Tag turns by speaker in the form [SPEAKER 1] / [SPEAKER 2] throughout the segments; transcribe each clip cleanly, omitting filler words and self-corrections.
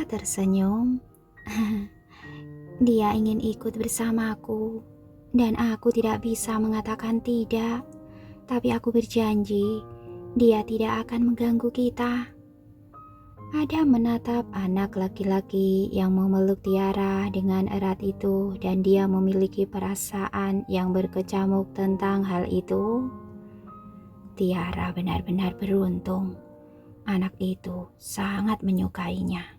[SPEAKER 1] tersenyum. Dia ingin ikut bersamaku, dan aku tidak bisa mengatakan tidak. Tapi aku berjanji, dia tidak akan mengganggu kita. Adam menatap anak laki-laki yang memeluk Tiara dengan erat itu, dan dia memiliki perasaan yang berkecamuk tentang hal itu. Tiara benar-benar beruntung. Anak itu sangat menyukainya.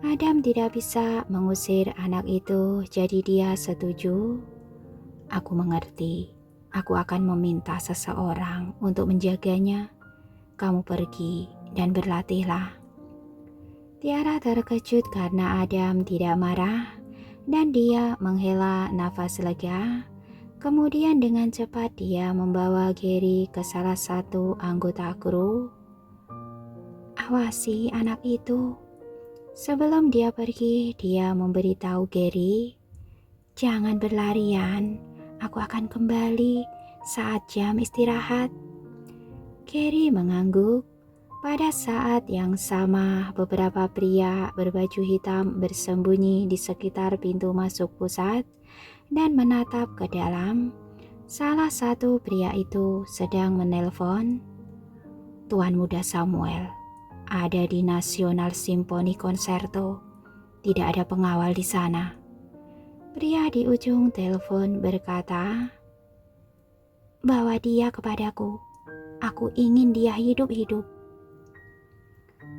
[SPEAKER 1] Adam tidak bisa mengusir anak itu, jadi dia setuju. Aku mengerti. Aku akan meminta seseorang untuk menjaganya. Kamu pergi dan berlatihlah. Tiara terkejut karena Adam tidak marah, dan dia menghela nafas lega. Kemudian dengan cepat dia membawa Gary ke salah satu anggota kru. Awasi anak itu. Sebelum dia pergi, dia memberitahu Gary, "Jangan berlarian, aku akan kembali saat jam istirahat." Gary mengangguk. Pada saat yang sama, beberapa pria berbaju hitam bersembunyi di sekitar pintu masuk pusat dan menatap ke dalam. Salah satu pria itu sedang menelpon. "Tuan Muda Samuel ada di National Symphony Concerto. Tidak ada pengawal di sana." Pria di ujung telepon berkata, "Bawa dia kepadaku. Aku ingin dia hidup-hidup."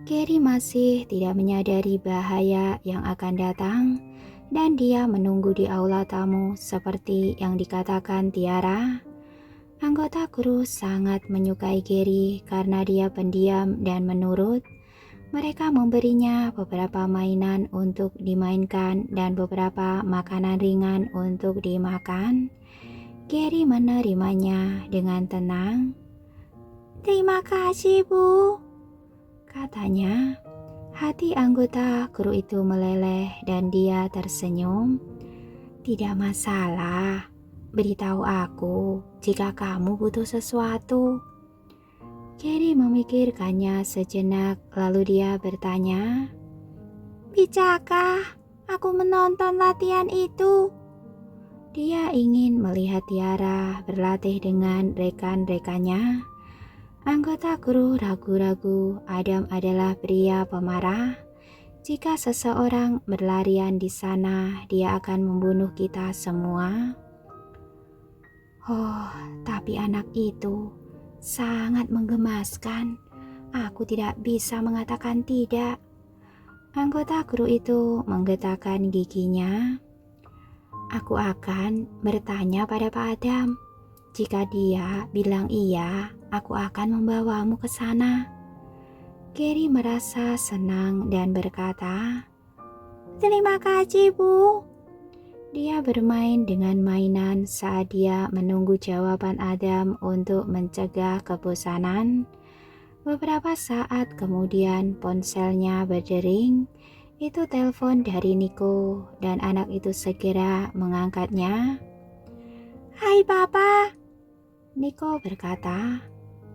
[SPEAKER 1] Gary masih tidak menyadari bahaya yang akan datang, dan dia menunggu di aula tamu seperti yang dikatakan Tiara. Anggota kru sangat menyukai Gary karena dia pendiam dan menurut. Mereka memberinya beberapa mainan untuk dimainkan dan beberapa makanan ringan untuk dimakan. Gary menerimanya dengan tenang. "Terima kasih, Bu," katanya. Hati anggota kru itu meleleh dan dia tersenyum. "Tidak masalah. Beritahu aku jika kamu butuh sesuatu." Gary memikirkannya sejenak, lalu dia bertanya, "Bisakah aku menonton latihan itu?" Dia ingin melihat Tiara berlatih dengan rekan-rekannya. Anggota kru ragu-ragu. Adam adalah pria pemarah. Jika seseorang berlarian di sana, dia akan membunuh kita semua. Oh, tapi anak itu sangat menggemaskan. Aku tidak bisa mengatakan tidak. Anggota kru itu menggetakkan giginya. Aku akan bertanya pada Pak Adam. Jika dia bilang iya, aku akan membawamu ke sana. Gary merasa senang dan berkata, "Terima kasih, Bu." Dia bermain dengan mainan saat dia menunggu jawaban Adam untuk mencegah kebosanan. Beberapa saat kemudian ponselnya berdering. Itu telepon dari Nico dan anak itu segera mengangkatnya. "Hai Papa," Nico berkata.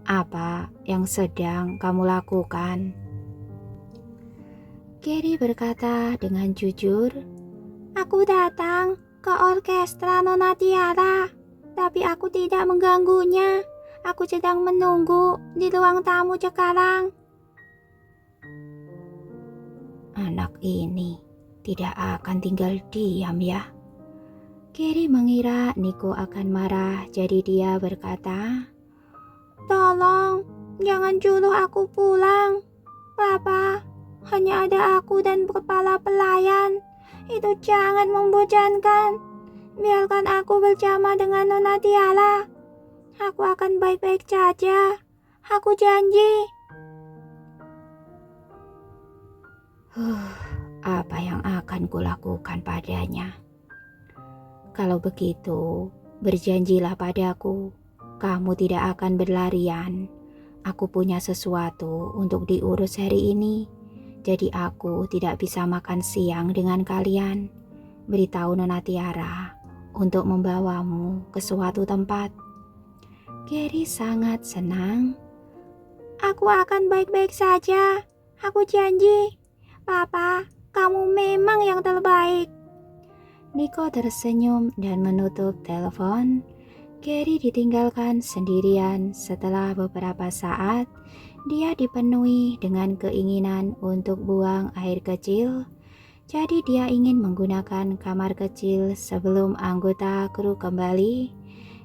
[SPEAKER 1] "Apa yang sedang kamu lakukan?" Gary berkata dengan jujur, "Aku datang ke orkestra Nona Tiara, tapi aku tidak mengganggunya. Aku sedang menunggu di ruang tamu sekarang." Anak ini tidak akan tinggal diam ya. Gary mengira Nico akan marah, jadi dia berkata, "Tolong, jangan suruh aku pulang. Papa, hanya ada aku dan kepala pelayan. Itu jangan membosankan. Biarkan aku bersama dengan Nona Tiara. Aku akan baik-baik saja. Aku janji." Apa yang akan kulakukan padanya? Kalau begitu, berjanjilah padaku. Kamu tidak akan berlarian. Aku punya sesuatu untuk diurus hari ini. Jadi aku tidak bisa makan siang dengan kalian. Beritahu Nona Tiara untuk membawamu ke suatu tempat. Gary sangat senang. "Aku akan baik-baik saja. Aku janji. Papa, kamu memang yang terbaik. Nico tersenyum dan menutup telepon. Gary ditinggalkan sendirian. Setelah beberapa saat, dia dipenuhi dengan keinginan untuk buang air kecil. Jadi dia ingin menggunakan kamar kecil sebelum anggota kru kembali.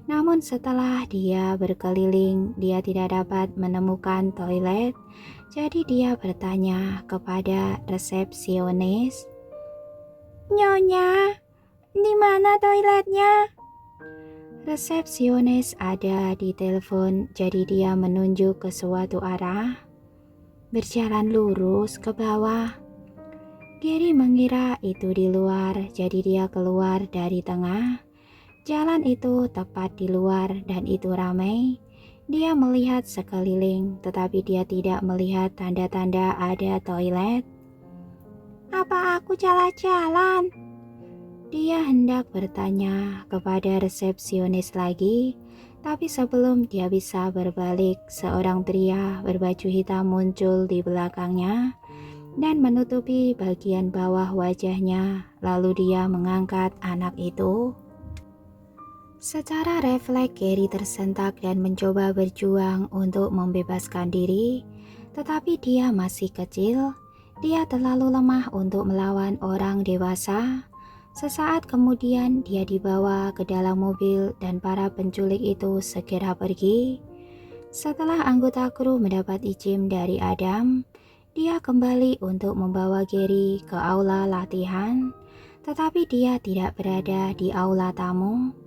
[SPEAKER 1] Namun setelah dia berkeliling, dia tidak dapat menemukan toilet. Jadi dia bertanya kepada resepsionis, "Nyonya, di mana toiletnya?" Resepsionis ada di telepon, jadi dia menunjuk ke suatu arah. Berjalan lurus ke bawah. Gary mengira itu di luar, jadi dia keluar dari tengah. Jalan itu tepat di luar dan itu ramai. Dia melihat sekeliling, tetapi dia tidak melihat tanda-tanda ada toilet. Apa aku jalan-jalan? Dia hendak bertanya kepada resepsionis lagi, tapi sebelum dia bisa berbalik, seorang pria berbaju hitam muncul di belakangnya dan menutupi bagian bawah wajahnya, lalu dia mengangkat anak itu. Secara refleks Gary tersentak dan mencoba berjuang untuk membebaskan diri, tetapi dia masih kecil. Dia terlalu lemah untuk melawan orang dewasa. Sesaat kemudian dia dibawa ke dalam mobil dan para penculik itu segera pergi. Setelah anggota kru mendapat izin dari Adam, dia kembali untuk membawa Gary ke aula latihan. Tetapi dia tidak berada di aula tamu.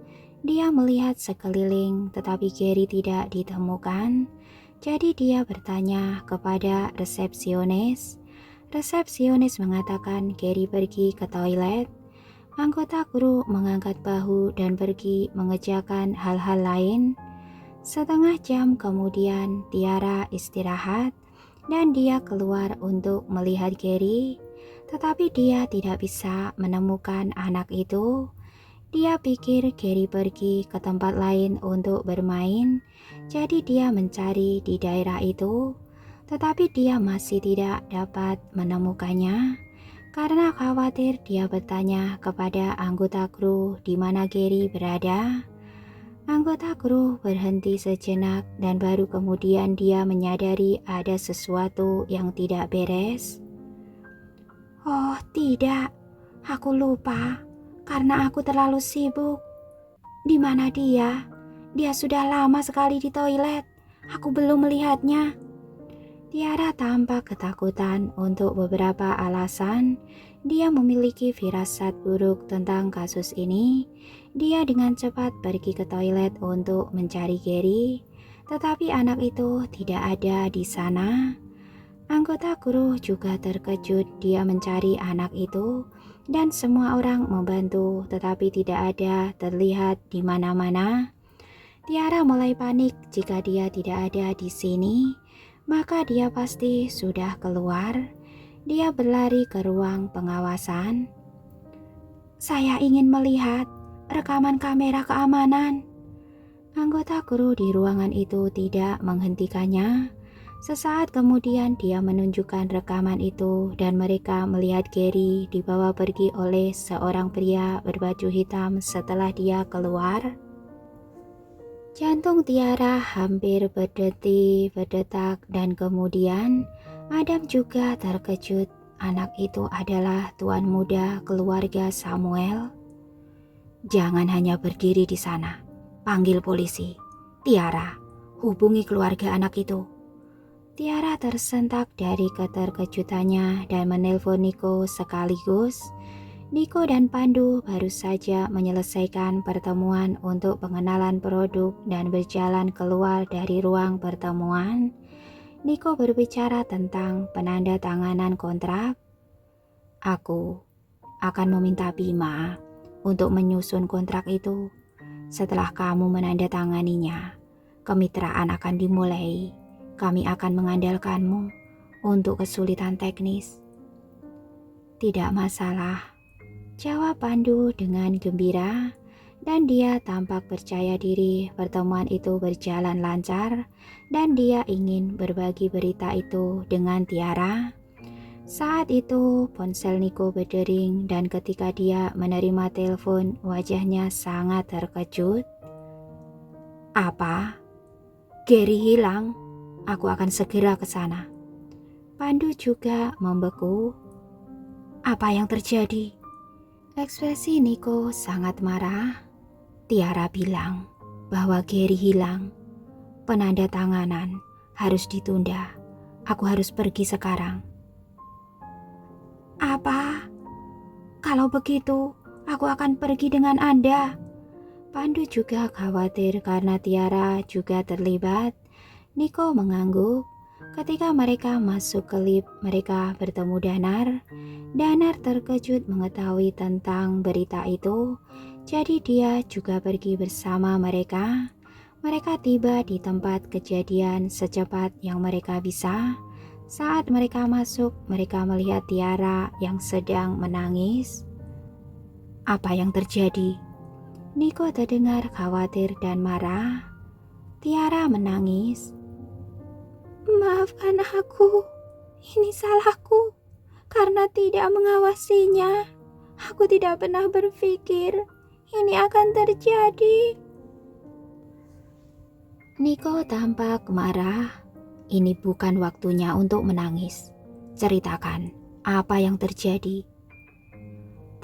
[SPEAKER 1] Dia melihat sekeliling, tetapi Gary tidak ditemukan. Jadi dia bertanya kepada resepsionis. Resepsionis mengatakan Gary pergi ke toilet. Anggota kru mengangkat bahu dan pergi mengerjakan hal-hal lain. Setengah jam kemudian Tiara istirahat dan dia keluar untuk melihat Gary. Tetapi dia tidak bisa menemukan anak itu. Dia pikir Gary pergi ke tempat lain untuk bermain, jadi dia mencari di daerah itu. Tetapi dia masih tidak dapat menemukannya. Karena khawatir, dia bertanya kepada anggota kru di mana Gary berada. Anggota kru berhenti sejenak dan baru kemudian dia menyadari ada sesuatu yang tidak beres. Oh tidak, aku lupa karena aku terlalu sibuk. Di mana dia? Dia sudah lama sekali di toilet. Aku belum melihatnya. Tiara tampak ketakutan untuk beberapa alasan. Dia memiliki firasat buruk tentang kasus ini. Dia dengan cepat pergi ke toilet untuk mencari Gary, tetapi anak itu tidak ada di sana. Anggota kru juga terkejut. Dia mencari anak itu dan semua orang membantu, tetapi tidak ada terlihat di mana-mana. Tiara mulai panik jika dia tidak ada di sini. Maka dia pasti sudah keluar. Dia berlari ke ruang pengawasan. Saya ingin melihat rekaman kamera keamanan. Anggota kru di ruangan itu tidak menghentikannya. Sesaat kemudian dia menunjukkan rekaman itu dan mereka melihat Gary dibawa pergi oleh seorang pria berbaju hitam setelah dia keluar. Jantung Tiara hampir berdetak dan kemudian Adam juga terkejut. Anak itu adalah tuan muda keluarga Samuel. Jangan hanya berdiri di sana. Panggil polisi. Tiara, hubungi keluarga anak itu. Tiara tersentak dari keterkejutannya dan menelpon Nico sekaligus. Nico dan Pandu baru saja menyelesaikan pertemuan untuk pengenalan produk dan berjalan keluar dari ruang pertemuan. Nico berbicara tentang penandatanganan kontrak. Aku akan meminta Bima untuk menyusun kontrak itu. Setelah kamu menandatanganinya, kemitraan akan dimulai. Kami akan mengandalkanmu untuk kesulitan teknis. Tidak masalah, jawab Pandu dengan gembira, dan dia tampak percaya diri. Pertemuan itu berjalan lancar dan dia ingin berbagi berita itu dengan Tiara. Saat itu ponsel Niko berdering dan ketika dia menerima telepon wajahnya sangat terkejut. Apa? Gary hilang? Aku akan segera ke sana. Pandu juga membeku. Apa yang terjadi? Ekspresi Niko sangat marah. Tiara bilang bahwa Gary hilang. Penanda tanganan harus ditunda. Aku harus pergi sekarang. Apa? Kalau begitu, aku akan pergi dengan Anda. Pandu juga khawatir karena Tiara juga terlibat. Niko mengangguk. Ketika mereka masuk ke lift, mereka bertemu Danar. Danar terkejut mengetahui tentang berita itu, jadi dia juga pergi bersama mereka. Mereka tiba di tempat kejadian secepat yang mereka bisa. Saat mereka masuk, mereka melihat Tiara yang sedang menangis. Apa yang terjadi? Niko terdengar khawatir dan marah. Tiara menangis. Maafkan aku, ini salahku. Karena tidak mengawasinya, aku tidak pernah berpikir ini akan terjadi. Niko tampak marah. Ini bukan waktunya untuk menangis. Ceritakan apa yang terjadi.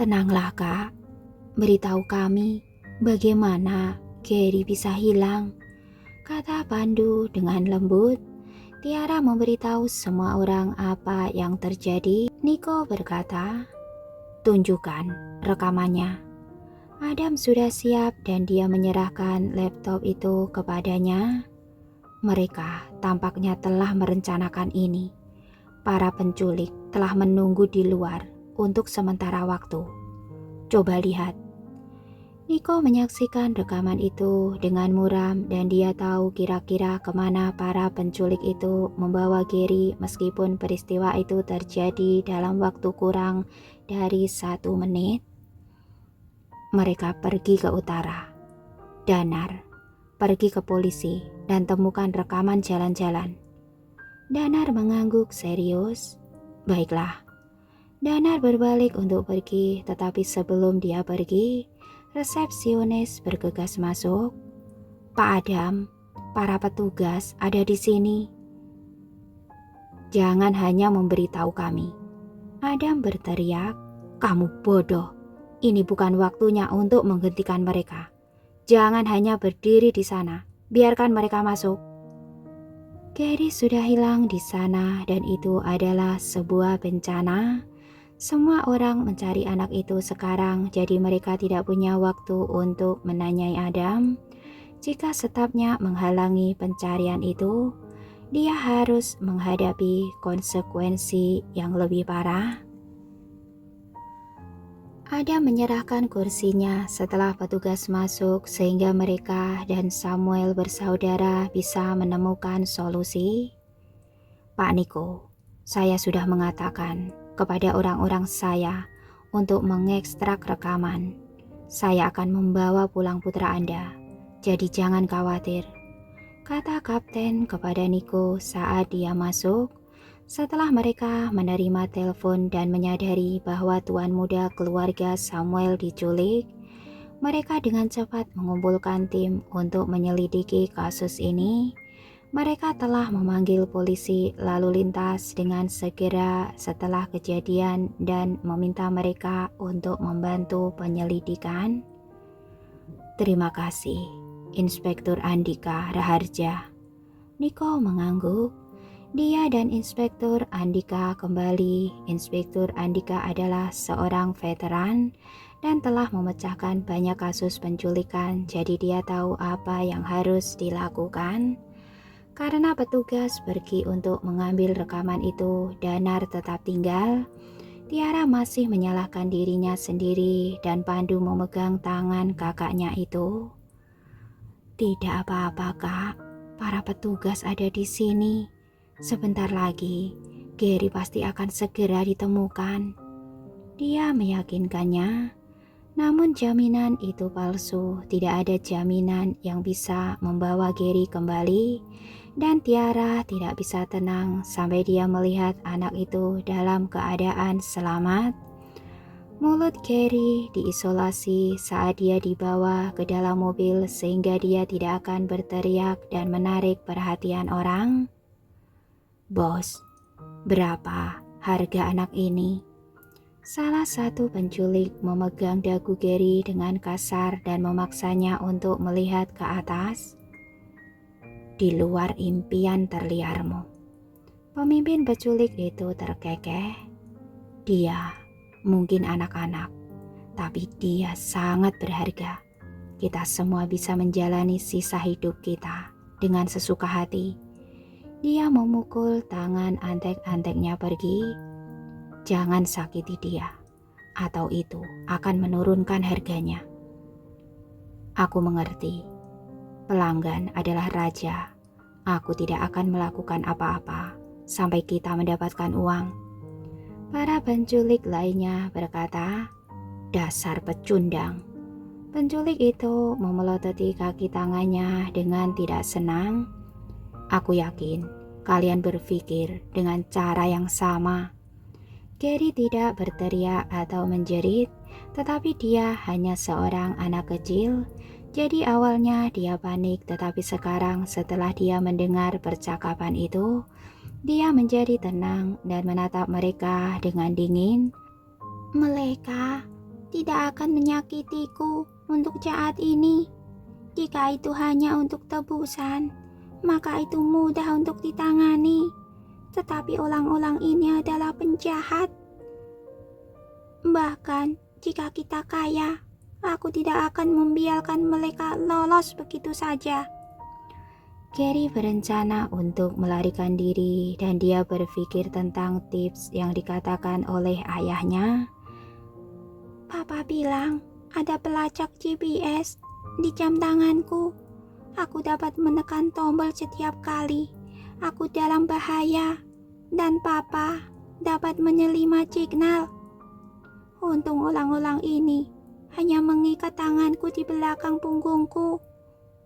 [SPEAKER 1] Tenanglah kak, beritahu kami bagaimana Gary bisa hilang, kata Pandu dengan lembut. Tiara memberitahu semua orang apa yang terjadi. Niko berkata, tunjukkan rekamannya. Adam sudah siap dan dia menyerahkan laptop itu kepadanya. Mereka tampaknya telah merencanakan ini. Para penculik telah menunggu di luar untuk sementara waktu. Coba lihat. Niko menyaksikan rekaman itu dengan muram dan dia tahu kira-kira kemana para penculik itu membawa Gary meskipun peristiwa itu terjadi dalam waktu kurang dari 1 menit. Mereka pergi ke utara. Danar, pergi ke polisi dan temukan rekaman jalan-jalan. Danar mengangguk serius. Baiklah. Danar berbalik untuk pergi, tetapi sebelum dia pergi, resepsionis bergegas masuk. Pak Adam, para petugas ada di sini. Jangan hanya memberitahu kami. Adam berteriak, kamu bodoh. Ini bukan waktunya untuk menghentikan mereka. Jangan hanya berdiri di sana. Biarkan mereka masuk. Gary sudah hilang di sana dan itu adalah sebuah bencana. Semua orang mencari anak itu sekarang, jadi mereka tidak punya waktu untuk menanyai Adam. Jika stafnya menghalangi pencarian itu, dia harus menghadapi konsekuensi yang lebih parah. Adam menyerahkan kursinya setelah petugas masuk sehingga mereka dan Samuel bersaudara bisa menemukan solusi. Pak Niko, saya sudah mengatakan kepada orang-orang saya untuk mengekstrak rekaman. Saya akan membawa pulang putra Anda, jadi jangan khawatir, kata Kapten kepada Niko saat dia masuk. Setelah mereka menerima telepon dan menyadari bahwa tuan muda keluarga Samuel diculik, mereka dengan cepat mengumpulkan tim untuk menyelidiki kasus ini. Mereka telah memanggil polisi lalu lintas dengan segera setelah kejadian dan meminta mereka untuk membantu penyelidikan. Terima kasih, Inspektur Andika Raharja. Niko mengangguk. Dia dan Inspektur Andika kembali. Inspektur Andika adalah seorang veteran dan telah memecahkan banyak kasus penculikan, jadi dia tahu apa yang harus dilakukan. Karena petugas pergi untuk mengambil rekaman itu, Danar tetap tinggal. Tiara masih menyalahkan dirinya sendiri dan Pandu memegang tangan kakaknya itu. Tidak apa-apa kak, para petugas ada di sini. Sebentar lagi, Gary pasti akan segera ditemukan. Dia meyakinkannya. Namun jaminan itu palsu, tidak ada jaminan yang bisa membawa Gary kembali. Dan Tiara tidak bisa tenang sampai dia melihat anak itu dalam keadaan selamat. Mulut Gary diisolasi saat dia dibawa ke dalam mobil sehingga dia tidak akan berteriak dan menarik perhatian orang. "Bos, berapa harga anak ini?" Salah satu penculik memegang dagu Gary dengan kasar dan memaksanya untuk melihat ke atas. "Di luar impian terliarmu." Pemimpin penculik itu terkekeh. "Dia mungkin anak-anak, tapi dia sangat berharga. Kita semua bisa menjalani sisa hidup kita dengan sesuka hati." Dia memukul tangan antek-anteknya pergi. "Jangan sakiti dia, atau itu akan menurunkan harganya." "Aku mengerti. Pelanggan adalah raja. Aku tidak akan melakukan apa-apa sampai kita mendapatkan uang." Para penculik lainnya berkata, "Dasar pecundang." Penculik itu memelototi kaki tangannya dengan tidak senang. "Aku yakin kalian berpikir dengan cara yang sama." Gary tidak berteriak atau menjerit, tetapi dia hanya seorang anak kecil. Jadi awalnya dia panik, tetapi sekarang setelah dia mendengar percakapan itu, dia menjadi tenang dan menatap mereka dengan dingin. "Mereka tidak akan menyakitiku untuk jahat ini. Jika itu hanya untuk tebusan, maka itu mudah untuk ditangani. Tetapi orang-orang ini adalah penjahat. Bahkan jika kita kaya, aku tidak akan membiarkan mereka lolos begitu saja." Gary berencana untuk melarikan diri dan dia berpikir tentang tips yang dikatakan oleh ayahnya. "Papa bilang ada pelacak GPS di jam tanganku. Aku dapat menekan tombol setiap kali aku dalam bahaya dan Papa dapat menerima signal. Untung orang-orang ini hanya mengikat tanganku di belakang punggungku.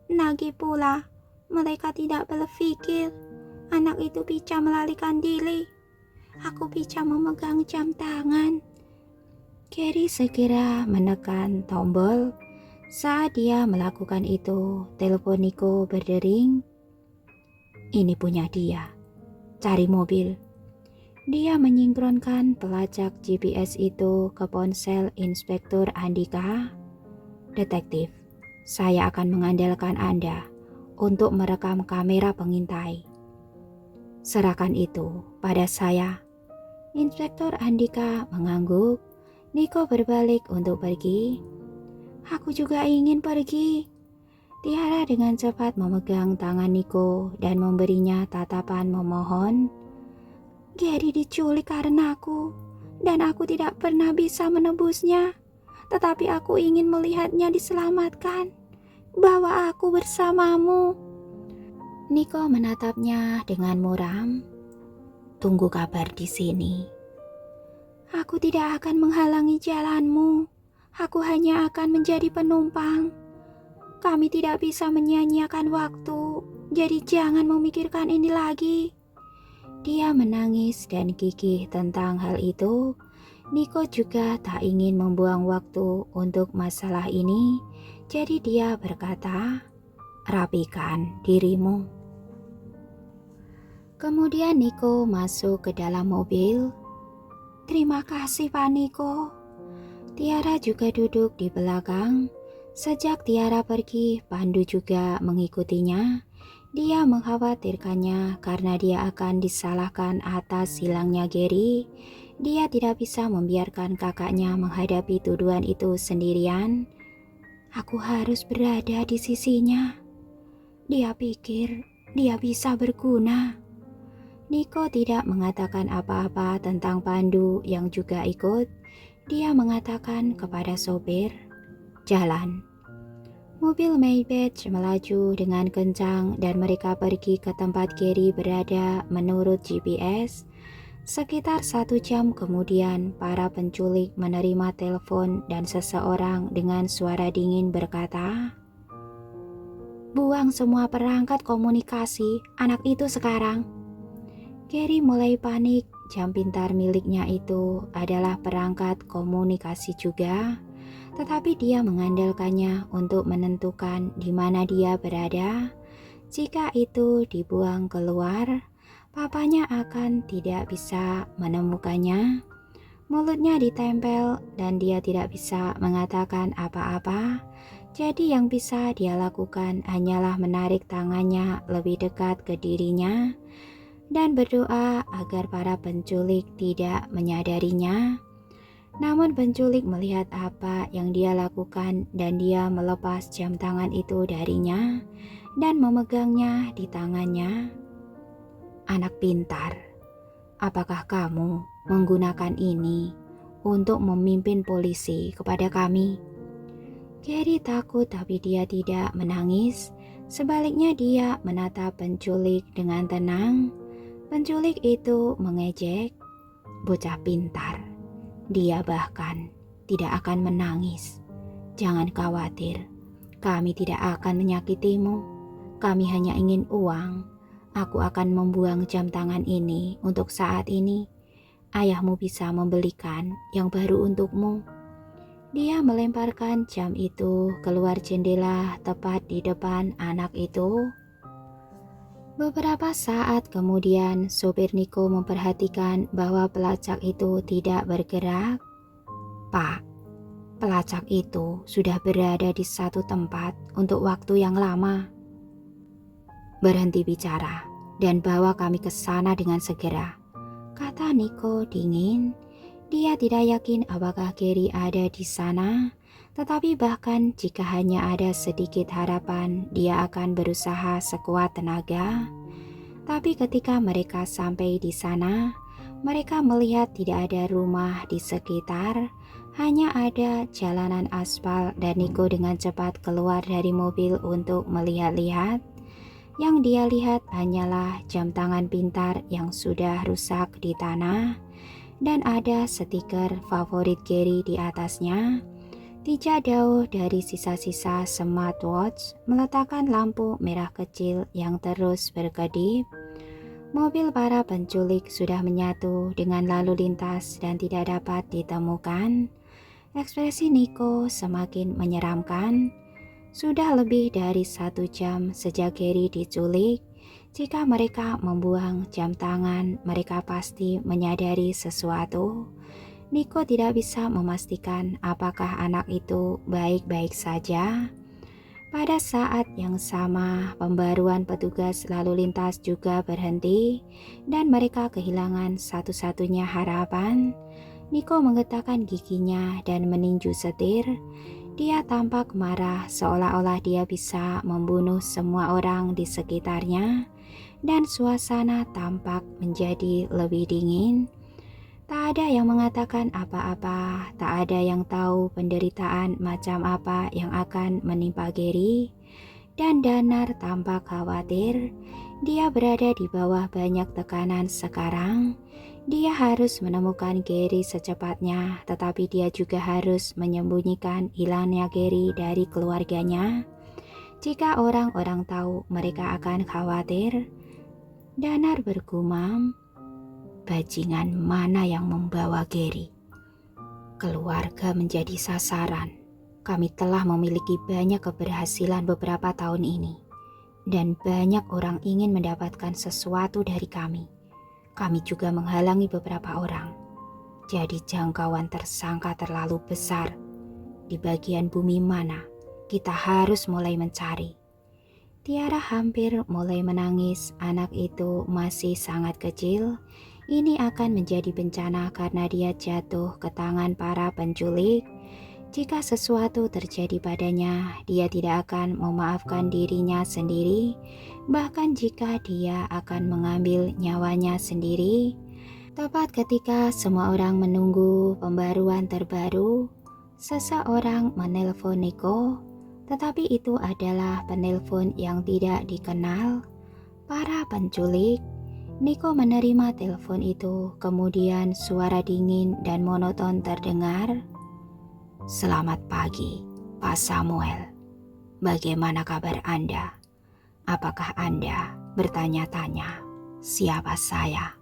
[SPEAKER 1] Lagi pula, mereka tidak berpikir anak itu bisa melarikan diri. Aku bisa memegang jam tangan." Gary segera menekan tombol. Saat dia melakukan itu, telepon Nico berdering. "Ini punya dia. Cari mobil." Dia menyinkronkan pelacak GPS itu ke ponsel Inspektur Andika. "Detektif, saya akan mengandalkan Anda untuk merekam kamera pengintai. Serahkan itu pada saya." Inspektur Andika mengangguk. Nico berbalik untuk pergi. "Aku juga ingin pergi." Tiara dengan cepat memegang tangan Nico dan memberinya tatapan memohon. "Gary diculik karena aku, dan aku tidak pernah bisa menebusnya. Tetapi aku ingin melihatnya diselamatkan. Bawa aku bersamamu." Nico menatapnya dengan muram. "Tunggu kabar di sini." "Aku tidak akan menghalangi jalanmu. Aku hanya akan menjadi penumpang. Kami tidak bisa menyia-nyiakan waktu, jadi jangan memikirkan ini lagi." Dia menangis dan gigih tentang hal itu. Nico juga tak ingin membuang waktu untuk masalah ini, jadi dia berkata, "Rapikan dirimu." Kemudian Nico masuk ke dalam mobil. "Terima kasih Pak Nico." Tiara juga duduk di belakang. Sejak Tiara pergi, Pandu juga mengikutinya. Dia mengkhawatirkannya karena dia akan disalahkan atas hilangnya Gary. Dia tidak bisa membiarkan kakaknya menghadapi tuduhan itu sendirian. "Aku harus berada di sisinya. Dia pikir dia bisa berguna." Nico tidak mengatakan apa-apa tentang Pandu yang juga ikut. Dia mengatakan kepada sopir, "Jalan." Mobil Maybach melaju dengan kencang dan mereka pergi ke tempat Gary berada menurut GPS. Sekitar 1 jam kemudian, para penculik menerima telepon dan seseorang dengan suara dingin berkata, Buang semua perangkat komunikasi anak itu sekarang. Gary mulai panik. Jam pintar miliknya itu adalah perangkat komunikasi juga, tetapi dia mengandalkannya untuk menentukan di mana dia berada. Jika itu dibuang keluar, papanya akan tidak bisa menemukannya. Mulutnya ditempel dan dia tidak bisa mengatakan apa-apa. Jadi yang bisa dia lakukan hanyalah menarik tangannya lebih dekat ke dirinya dan berdoa agar para penculik tidak menyadarinya. Namun penculik melihat apa yang dia lakukan dan dia melepas jam tangan itu darinya dan memegangnya di tangannya. Anak pintar, apakah kamu menggunakan ini untuk memimpin polisi kepada kami? Gary takut tapi dia tidak menangis. Sebaliknya dia menatap penculik dengan tenang. Penculik itu mengejek, bocah pintar. Dia bahkan tidak akan menangis. Jangan khawatir, kami tidak akan menyakitimu. Kami hanya ingin uang. Aku akan membuang jam tangan ini untuk saat ini. Ayahmu bisa membelikan yang baru untukmu. Dia melemparkan jam itu keluar jendela tepat di depan anak itu. Beberapa saat kemudian, sopir Niko memperhatikan bahwa pelacak itu tidak bergerak. Pak, pelacak itu sudah berada di satu tempat untuk waktu yang lama. Berhenti bicara dan bawa kami ke sana dengan segera, kata Niko dingin. Dia tidak yakin apakah Gary ada di sana, tetapi bahkan jika hanya ada sedikit harapan, dia akan berusaha sekuat tenaga. Tapi ketika mereka sampai di sana, mereka melihat tidak ada rumah di sekitar, hanya ada jalanan aspal dan Niko dengan cepat keluar dari mobil untuk melihat-lihat. Yang dia lihat hanyalah jam tangan pintar yang sudah rusak di tanah dan ada stiker favorit Gary di atasnya. Tidak jauh dari sisa-sisa smartwatch meletakkan lampu merah kecil yang terus berkedip. Mobil para penculik sudah menyatu dengan lalu lintas dan tidak dapat ditemukan. Ekspresi Niko semakin menyeramkan. Sudah lebih dari 1 jam sejak Gary diculik. Jika mereka membuang jam tangan, mereka pasti menyadari sesuatu. Niko tidak bisa memastikan apakah anak itu baik-baik saja. Pada saat yang sama, pembaruan petugas lalu lintas juga berhenti dan mereka kehilangan satu-satunya harapan. Niko menggetakkan giginya dan meninju setir. Dia tampak marah seolah-olah dia bisa membunuh semua orang di sekitarnya. Dan suasana tampak menjadi lebih dingin. Tak ada yang mengatakan apa-apa, tak ada yang tahu penderitaan macam apa yang akan menimpa Gary. Dan Danar tampak khawatir, dia berada di bawah banyak tekanan sekarang. Dia harus menemukan Gary secepatnya, tetapi dia juga harus menyembunyikan hilangnya Gary dari keluarganya. Jika orang-orang tahu, mereka akan khawatir. Danar bergumam, bajingan mana yang membawa Gary? Keluarga menjadi sasaran. Kami telah memiliki banyak keberhasilan beberapa tahun ini, dan banyak orang ingin mendapatkan sesuatu dari kami. Kami juga menghalangi beberapa orang. Jadi jangkauan tersangka terlalu besar. Di bagian bumi mana kita harus mulai mencari. Tiara hampir mulai menangis. Anak itu masih sangat kecil. Ini akan menjadi bencana karena dia jatuh ke tangan para penculik. Jika sesuatu terjadi padanya, dia tidak akan memaafkan dirinya sendiri. Bahkan jika dia akan mengambil nyawanya sendiri. Tepat ketika semua orang menunggu pembaruan terbaru, seseorang menelpon Niko. Tetapi itu adalah penelpon yang tidak dikenal. Para penculik. Niko menerima telepon itu, kemudian suara dingin dan monoton terdengar. Selamat pagi, Pak Samuel. Bagaimana kabar Anda? Apakah Anda bertanya-tanya siapa saya?